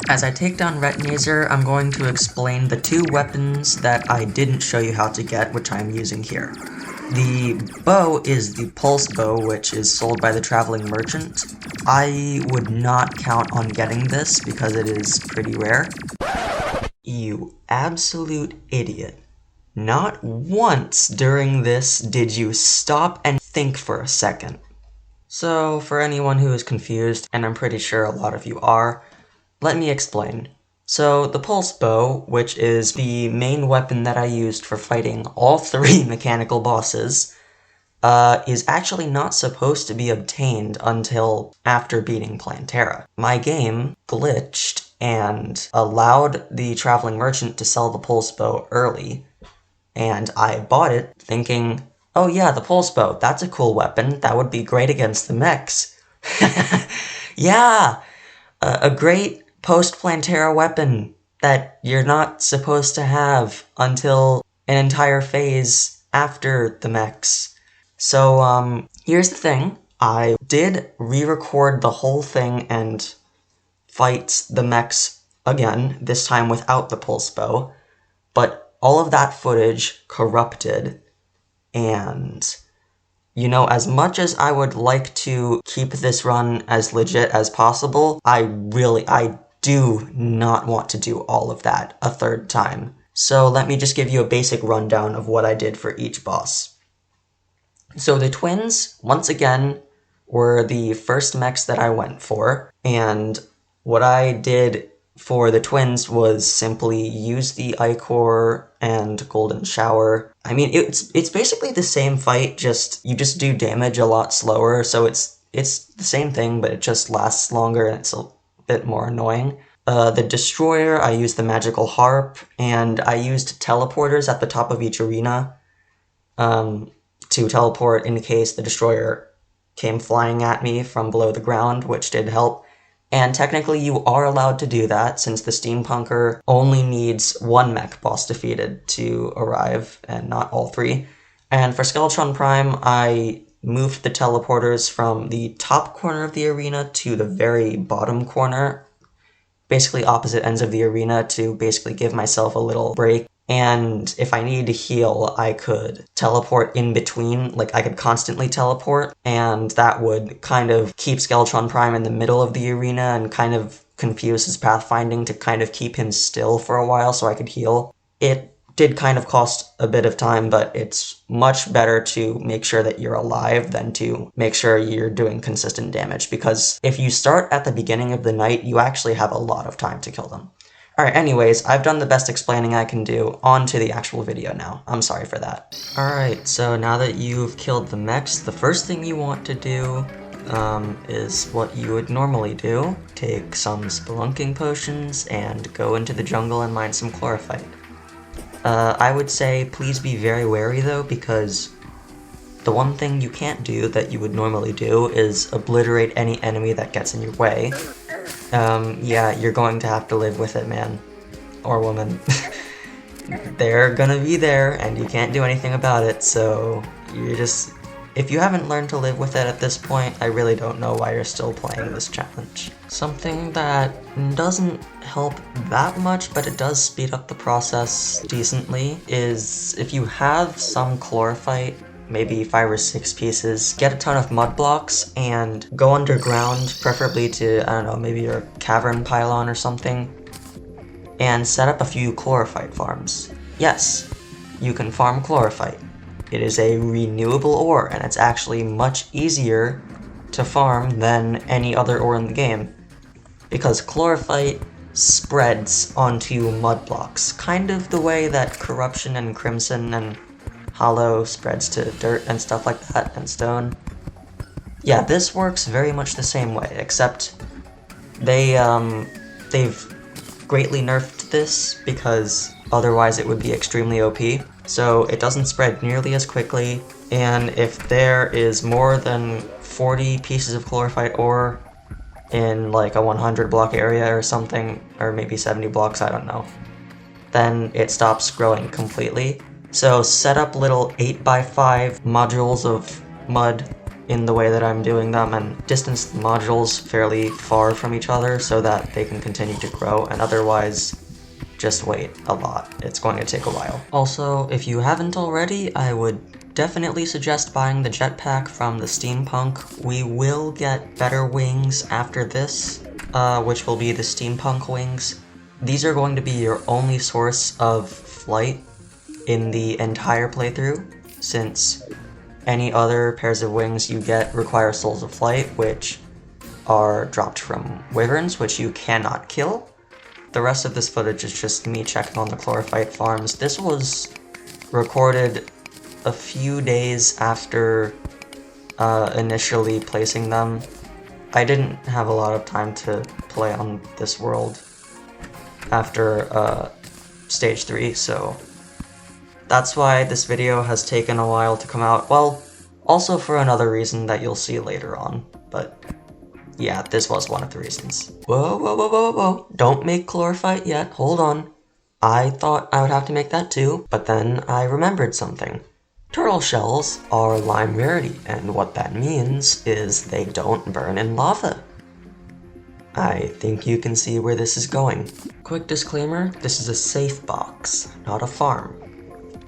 As I take down Retinazer, I'm going to explain the two weapons that I didn't show you how to get, which I'm using here. The bow is the pulse bow, which is sold by the traveling merchant. I would not count on getting this because it is pretty rare. You absolute idiot. Not once during this did you stop and think for a second. So, for anyone who is confused, and I'm pretty sure a lot of you are, let me explain. So, the pulse bow, which is the main weapon that I used for fighting all three mechanical bosses, is actually not supposed to be obtained until after beating Plantera. My game glitched and allowed the traveling merchant to sell the pulse bow early, and I bought it thinking, oh yeah, the pulse bow, that's a cool weapon, that would be great against the mechs. Yeah, a great post-Plantera weapon that you're not supposed to have until an entire phase after the mechs. So, here's the thing. I did re-record the whole thing and fight the mechs again, this time without the pulse bow, but all of that footage corrupted, and, you know, as much as I would like to keep this run as legit as possible, I do not want to do all of that a third time. So let me just give you a basic rundown of what I did for each boss. So the twins, once again, were the first mechs that I went for, and what I did for the twins was simply use the Ichor and Golden Shower. I mean, it's basically the same fight, you just do damage a lot slower, so it's the same thing, but it just lasts longer and it's a bit more annoying. The Destroyer, I used the Magical Harp, and I used teleporters at the top of each arena to teleport in case the Destroyer came flying at me from below the ground, which did help. And technically you are allowed to do that, since the Steampunker only needs one mech boss defeated to arrive, and not all three. And for Skeletron Prime, I moved the teleporters from the top corner of the arena to the very bottom corner, basically opposite ends of the arena, to basically give myself a little break. And if I needed to heal, I could teleport in between, like I could constantly teleport, and that would kind of keep Skeletron Prime in the middle of the arena and kind of confuse his pathfinding to kind of keep him still for a while so I could heal. It did kind of cost a bit of time, but it's much better to make sure that you're alive than to make sure you're doing consistent damage, because if you start at the beginning of the night, you actually have a lot of time to kill them. Alright, anyways, I've done the best explaining I can do. On to the actual video now. I'm sorry for that. Alright, so now that you've killed the mechs, the first thing you want to do is what you would normally do. Take some spelunking potions and go into the jungle and mine some chlorophyte. I would say please be very wary though, because the one thing you can't do that you would normally do is obliterate any enemy that gets in your way. Yeah, you're going to have to live with it, man. Or woman. They're gonna be there, and you can't do anything about it, so if you haven't learned to live with it at this point, I really don't know why you're still playing this challenge. Something that doesn't help that much, but it does speed up the process decently, is if you have some chlorophyte, maybe 5 or 6 pieces, get a ton of mud blocks and go underground, preferably to, I don't know, maybe your cavern pylon or something, and set up a few chlorophyte farms. Yes, you can farm chlorophyte. It is a renewable ore, and it's actually much easier to farm than any other ore in the game, because chlorophyte spreads onto mud blocks, kind of the way that corruption and crimson and hollow spreads to dirt and stuff like that, and stone. Yeah, this works very much the same way, except they've greatly nerfed this because otherwise it would be extremely OP. So it doesn't spread nearly as quickly, and if there is more than 40 pieces of chlorophyte ore in like a 100 block area or something, or maybe 70 blocks, I don't know, then it stops growing completely. So set up little 8x5 modules of mud in the way that I'm doing them and distance the modules fairly far from each other so that they can continue to grow, and otherwise just wait a lot. It's going to take a while. Also, if you haven't already, I would definitely suggest buying the jetpack from the Steampunk. We will get better wings after this, which will be the Steampunk Wings. These are going to be your only source of flight in the entire playthrough, since any other pairs of wings you get require souls of flight, which are dropped from wyverns, which you cannot kill. The rest of this footage is just me checking on the Chlorophyte farms. This was recorded a few days after initially placing them. I didn't have a lot of time to play on this world after stage 3, so that's why this video has taken a while to come out. Well, also for another reason that you'll see later on, but yeah, this was one of the reasons. Whoa, whoa, whoa, whoa, whoa, don't make Chlorophyte yet, hold on. I thought I would have to make that too, but then I remembered something. Turtle shells are lime rarity, and what that means is they don't burn in lava. I think you can see where this is going. Quick disclaimer, this is a safe box, not a farm.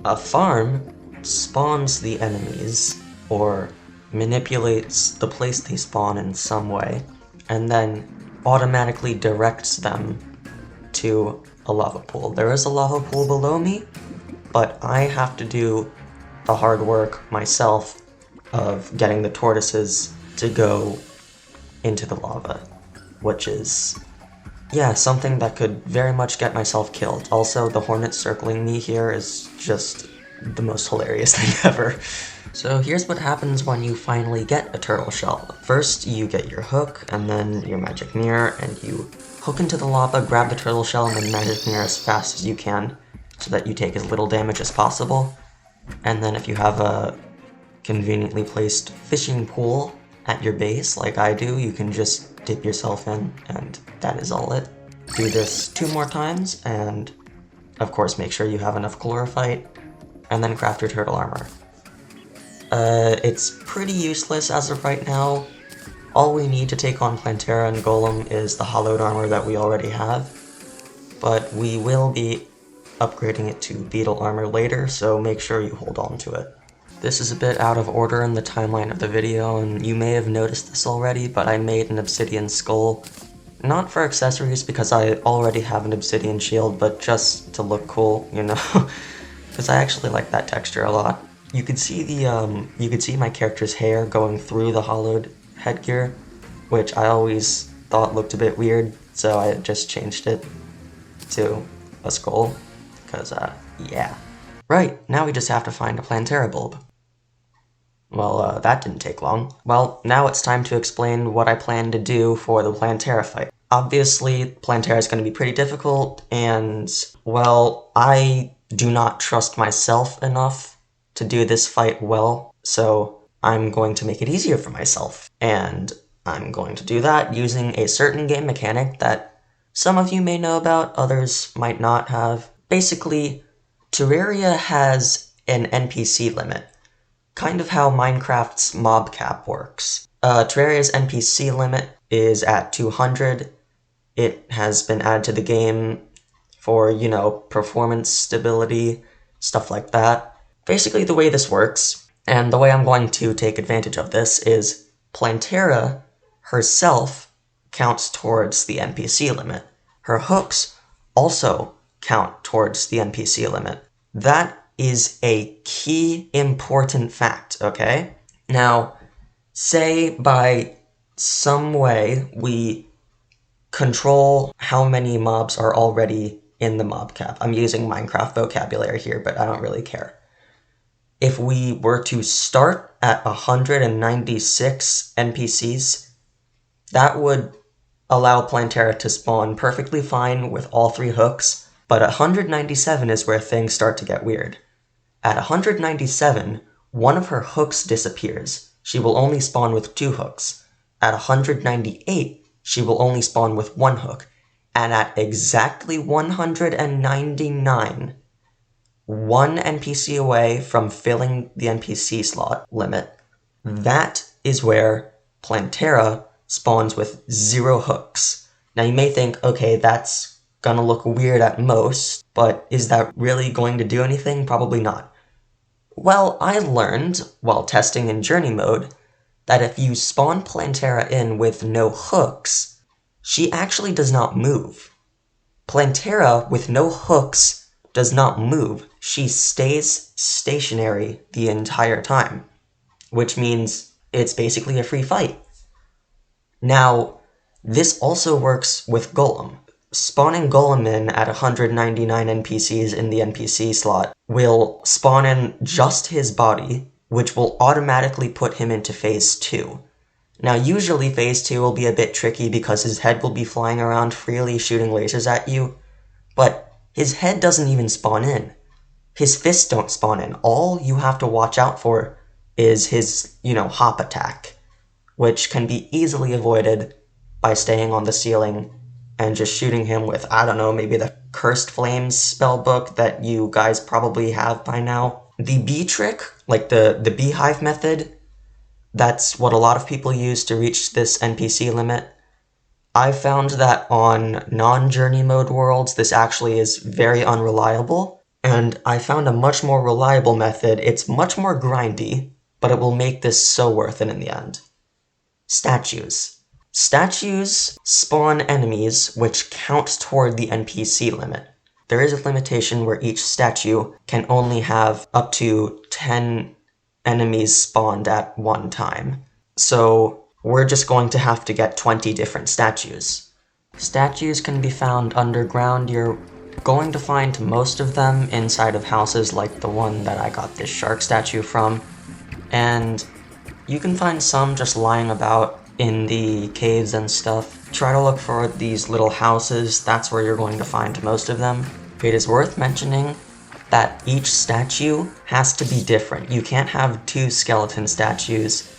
A farm spawns the enemies, or manipulates the place they spawn in some way, and then automatically directs them to a lava pool. There is a lava pool below me, but I have to do the hard work myself of getting the tortoises to go into the lava, which is, yeah, something that could very much get myself killed. Also, the hornet circling me here is just the most hilarious thing ever. So here's what happens when you finally get a turtle shell. First, you get your hook, and then your magic mirror, and you hook into the lava, grab the turtle shell, and then magic mirror as fast as you can, so that you take as little damage as possible. And then if you have a conveniently placed fishing pool at your base, like I do, you can just dip yourself in, and that is all it. Do this 2 more times, and of course make sure you have enough chlorophyte, and then craft your turtle armor. It's pretty useless as of right now. All we need to take on Plantera and Golem is the hollowed armor that we already have, but we will be upgrading it to beetle armor later, so make sure you hold on to it. This is a bit out of order in the timeline of the video, and you may have noticed this already, but I made an obsidian skull. Not for accessories, because I already have an obsidian shield, but just to look cool, you know? Because I actually like that texture a lot. You could see my character's hair going through the hollowed headgear, which I always thought looked a bit weird, so I just changed it to a skull, because, yeah. Right, now we just have to find a Plantera bulb. Well, that didn't take long. Well, now it's time to explain what I plan to do for the Plantera fight. Obviously, Plantera is going to be pretty difficult, and, well, I do not trust myself enough to do this fight well, so I'm going to make it easier for myself. And I'm going to do that using a certain game mechanic that some of you may know about, others might not have. Basically, Terraria has an NPC limit, kind of how Minecraft's mob cap works. Terraria's NPC limit is at 200. It has been added to the game for, you know, performance stability, stuff like that. Basically, the way this works, and the way I'm going to take advantage of this, is Plantera herself counts towards the NPC limit. Her hooks also count towards the NPC limit. That is a key important fact, okay? Now, say by some way we control how many mobs are already in the mob cap. I'm using Minecraft vocabulary here, but I don't really care. If we were to start at 196 NPCs, that would allow Plantera to spawn perfectly fine with all 3 hooks, but 197 is where things start to get weird. At 197, one of her hooks disappears. She will only spawn with 2 hooks. At 198, she will only spawn with 1 hook. And at exactly 199, one NPC away from filling the NPC slot limit, that is where Plantera spawns with 0 hooks. Now you may think, okay, that's gonna look weird at most, but is that really going to do anything? Probably not. Well, I learned, while testing in Journey mode, that if you spawn Plantera in with no hooks, she actually does not move. Plantera with no hooks does not move. She stays stationary the entire time, which means it's basically a free fight. Now, this also works with Golem. Spawning Golem in at 199 NPCs in the NPC slot will spawn in just his body, which will automatically put him into Phase 2. Now, usually Phase 2 will be a bit tricky because his head will be flying around freely shooting lasers at you, but his head doesn't even spawn in. His fists don't spawn in. All you have to watch out for is his, hop attack, which can be easily avoided by staying on the ceiling and just shooting him with, I don't know, maybe the Cursed Flames spellbook that you guys probably have by now. The bee trick, like the beehive method, that's what a lot of people use to reach this NPC limit. I found that on non-journey mode worlds, this actually is very unreliable, and I found a much more reliable method. It's much more grindy, but it will make this so worth it in the end. Statues. Statues spawn enemies which count toward the NPC limit. There is a limitation where each statue can only have up to 10 enemies spawned at one time. So we're just going to have to get 20 different statues. Statues can be found underground. You're going to find most of them inside of houses like the one that I got this shark statue from. And you can find some just lying about in the caves and stuff. Try to look for these little houses, that's where you're going to find most of them. It is worth mentioning that each statue has to be different. You can't have 2 skeleton statues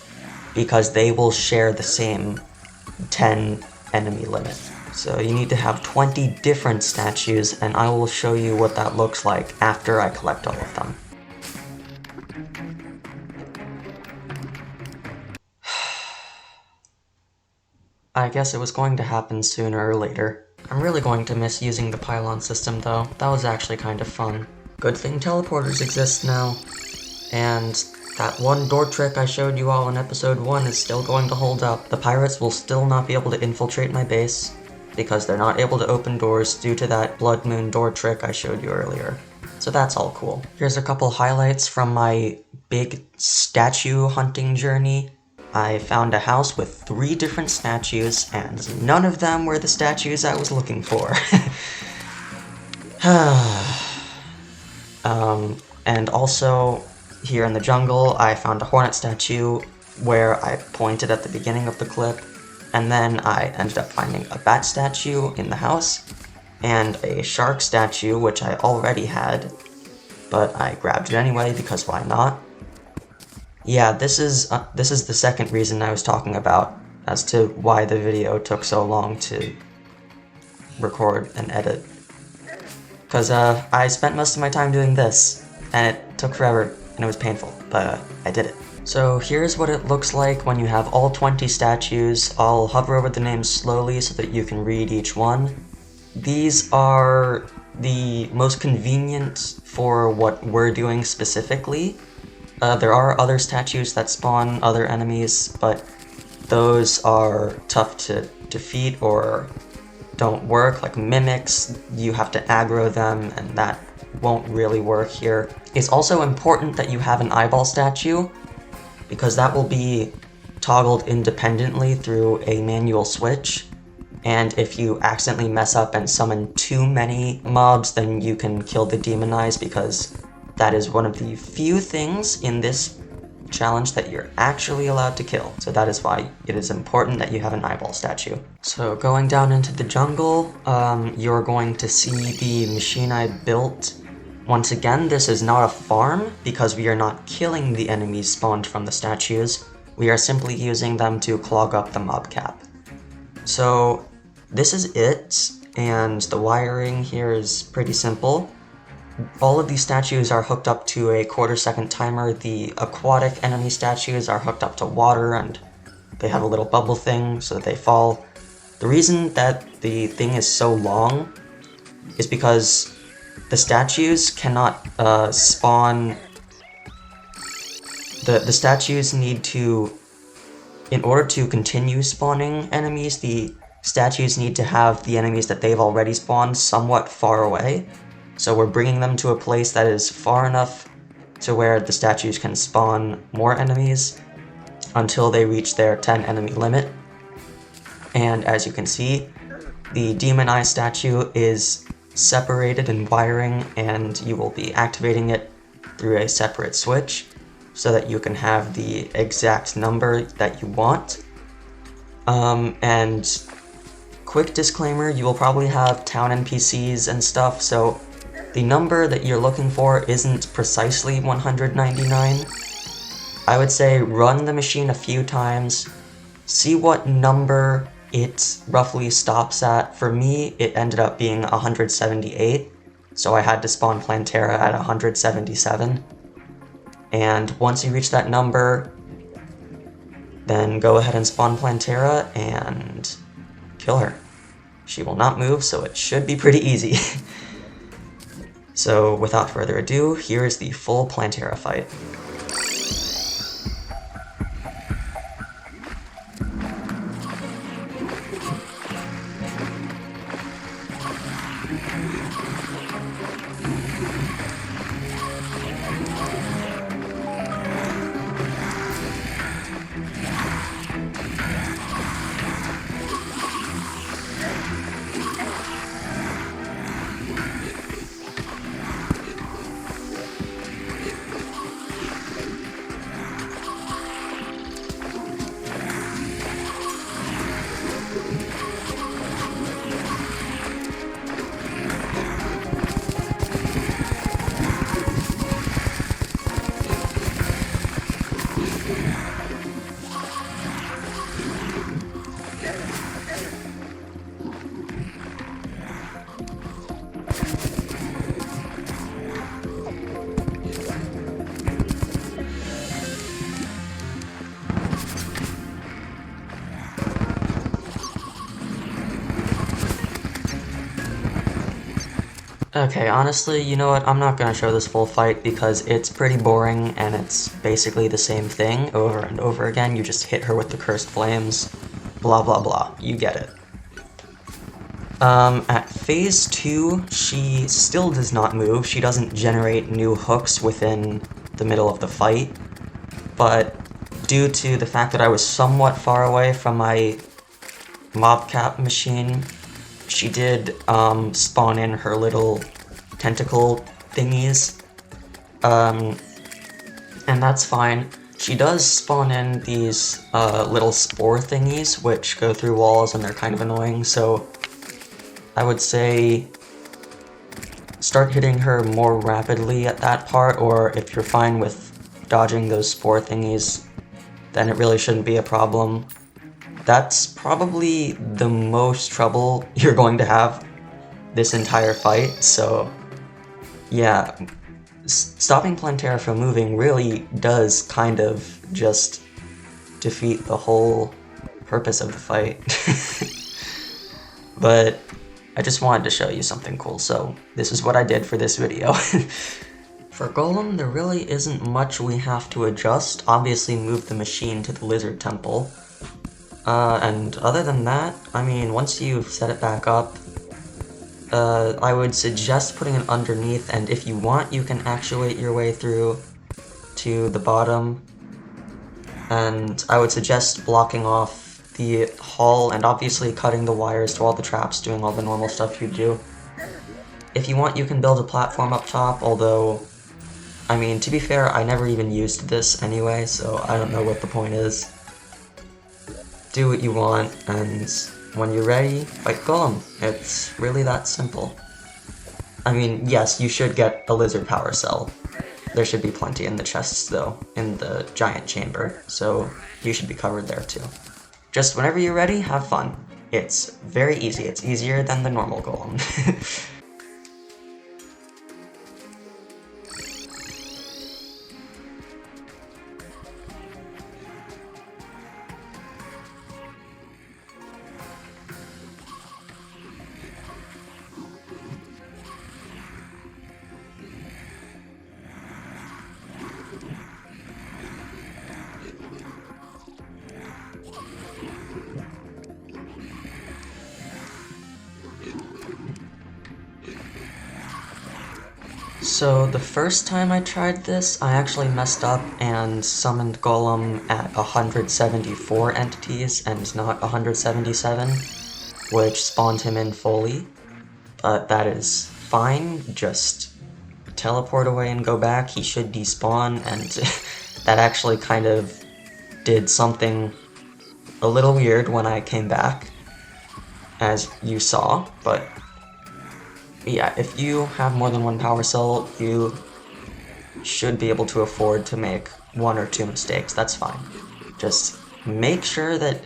because they will share the same 10 enemy limit. So you need to have 20 different statues, and I will show you what that looks like after I collect all of them. I guess it was going to happen sooner or later. I'm really going to miss using the pylon system though. That was actually kind of fun. Good thing teleporters exist now. And that one door trick I showed you all in episode 1 is still going to hold up. The pirates will still not be able to infiltrate my base because they're not able to open doors due to that blood moon door trick I showed you earlier. So that's all cool. Here's a couple highlights from my big statue hunting journey. I found a house with 3 different statues, and none of them were the statues I was looking for. And also, here in the jungle, I found a hornet statue where I pointed at the beginning of the clip, and then I ended up finding a bat statue in the house, and a shark statue, which I already had, but I grabbed it anyway because why not? Yeah, this is the second reason I was talking about as to why the video took so long to record and edit. Because I spent most of my time doing this, and it took forever, and it was painful, but I did it. So here's what it looks like when you have all 20 statues. I'll hover over the names slowly so that you can read each one. These are the most convenient for what we're doing specifically. There are other statues that spawn other enemies, but those are tough to defeat or don't work, like mimics. You have to aggro them, and that won't really work here. It's also important that you have an eyeball statue, because that will be toggled independently through a manual switch, and if you accidentally mess up and summon too many mobs, then you can kill the demonize, because that is one of the few things in this challenge that you're actually allowed to kill. So that is why it is important that you have an eyeball statue. So going down into the jungle, you're going to see the machine I built. Once again, this is not a farm because we are not killing the enemies spawned from the statues. We are simply using them to clog up the mob cap. So this is it, and the wiring here is pretty simple. all of these statues are hooked up to a quarter-second timer. The aquatic enemy statues are hooked up to water, and they have a little bubble thing so that they fall. The reason that the thing is so long is because the statues cannot spawn. The statues need to, in order to continue spawning enemies, the statues need to have the enemies that they've already spawned somewhat far away. So we're bringing them to a place that is far enough to where the statues can spawn more enemies until they reach their 10 enemy limit. And as you can see, the Demon Eye statue is separated in wiring, and you will be activating it through a separate switch so that you can have the exact number that you want. And quick disclaimer, you will probably have town NPCs and stuff, so the number that you're looking for isn't precisely 199. I would say run the machine a few times, see what number it roughly stops at. For me, it ended up being 178, so I had to spawn Plantera at 177. And once you reach that number, then go ahead and spawn Plantera and kill her. She will not move, so it should be pretty easy. So without further ado, here is the full Plantera fight. Okay, honestly, you know what, I'm not gonna show this full fight because it's pretty boring and it's basically the same thing over and over again. You just hit her with the cursed flames, blah blah blah, you get it. At phase 2, she still does not move. She doesn't generate new hooks within the middle of the fight, but due to the fact that I was somewhat far away from my mobcap machine, she did spawn in her little tentacle thingies, and that's fine. She does spawn in these little spore thingies, which go through walls and they're kind of annoying, so I would say start hitting her more rapidly at that part, or if you're fine with dodging those spore thingies, then it really shouldn't be a problem. That's probably the most trouble you're going to have this entire fight, so yeah, stopping Plantera from moving really does kind of just defeat the whole purpose of the fight. But I just wanted to show you something cool, so this is what I did for this video. For Golem, there really isn't much we have to adjust. Obviously move the machine to the Lizard Temple. And other than that, I mean, once you've set it back up, I would suggest putting it underneath, and if you want, you can actuate your way through to the bottom. And I would suggest blocking off the hull and obviously cutting the wires to all the traps, doing all the normal stuff you do. If you want, you can build a platform up top, although, I mean, to be fair, I never even used this anyway, so I don't know what the point is. Do what you want, and when you're ready, fight Golem. It's really that simple. I mean, yes, you should get a lizard power cell. There should be plenty in the chests, though, in the giant chamber, so you should be covered there too. Just whenever you're ready, have fun. It's very easy. It's easier than the normal Golem. So the first time I tried this, I actually messed up and summoned Golem at 174 entities and not 177, which spawned him in fully. But that is fine, just teleport away and go back, he should despawn, and that actually kind of did something a little weird when I came back, as you saw, but yeah, if you have more than one power cell, you should be able to afford to make one or two mistakes, that's fine. Just make sure that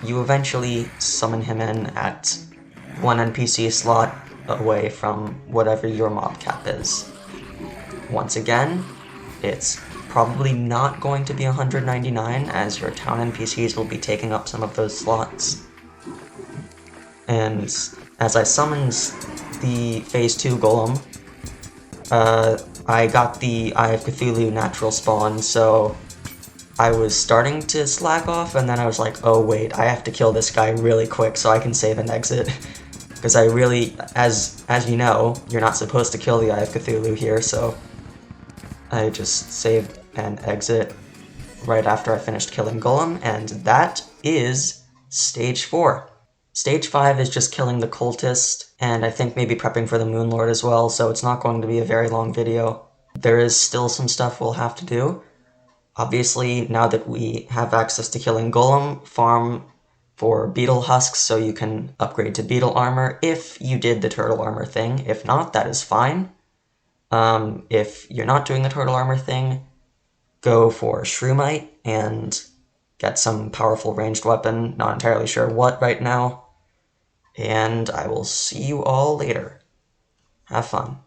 you eventually summon him in at one NPC slot away from whatever your mob cap is. Once again, it's probably not going to be 199, as your town NPCs will be taking up some of those slots. And as I summoned the Phase 2 Golem, I got the Eye of Cthulhu natural spawn, so I was starting to slack off, and then I was like, oh wait, I have to kill this guy really quick so I can save and exit. Because I really, as you know, you're not supposed to kill the Eye of Cthulhu here, so I just saved and exit right after I finished killing Golem, and that is Stage 4. Stage 5 is just killing the Cultist, and I think maybe prepping for the Moonlord as well, so it's not going to be a very long video. There is still some stuff we'll have to do. Obviously, now that we have access to killing Golem, farm for beetle husks so you can upgrade to beetle armor if you did the turtle armor thing. If not, that is fine. If you're not doing the turtle armor thing, go for Shroomite and get some powerful ranged weapon, not entirely sure what right now. And I will see you all later. Have fun.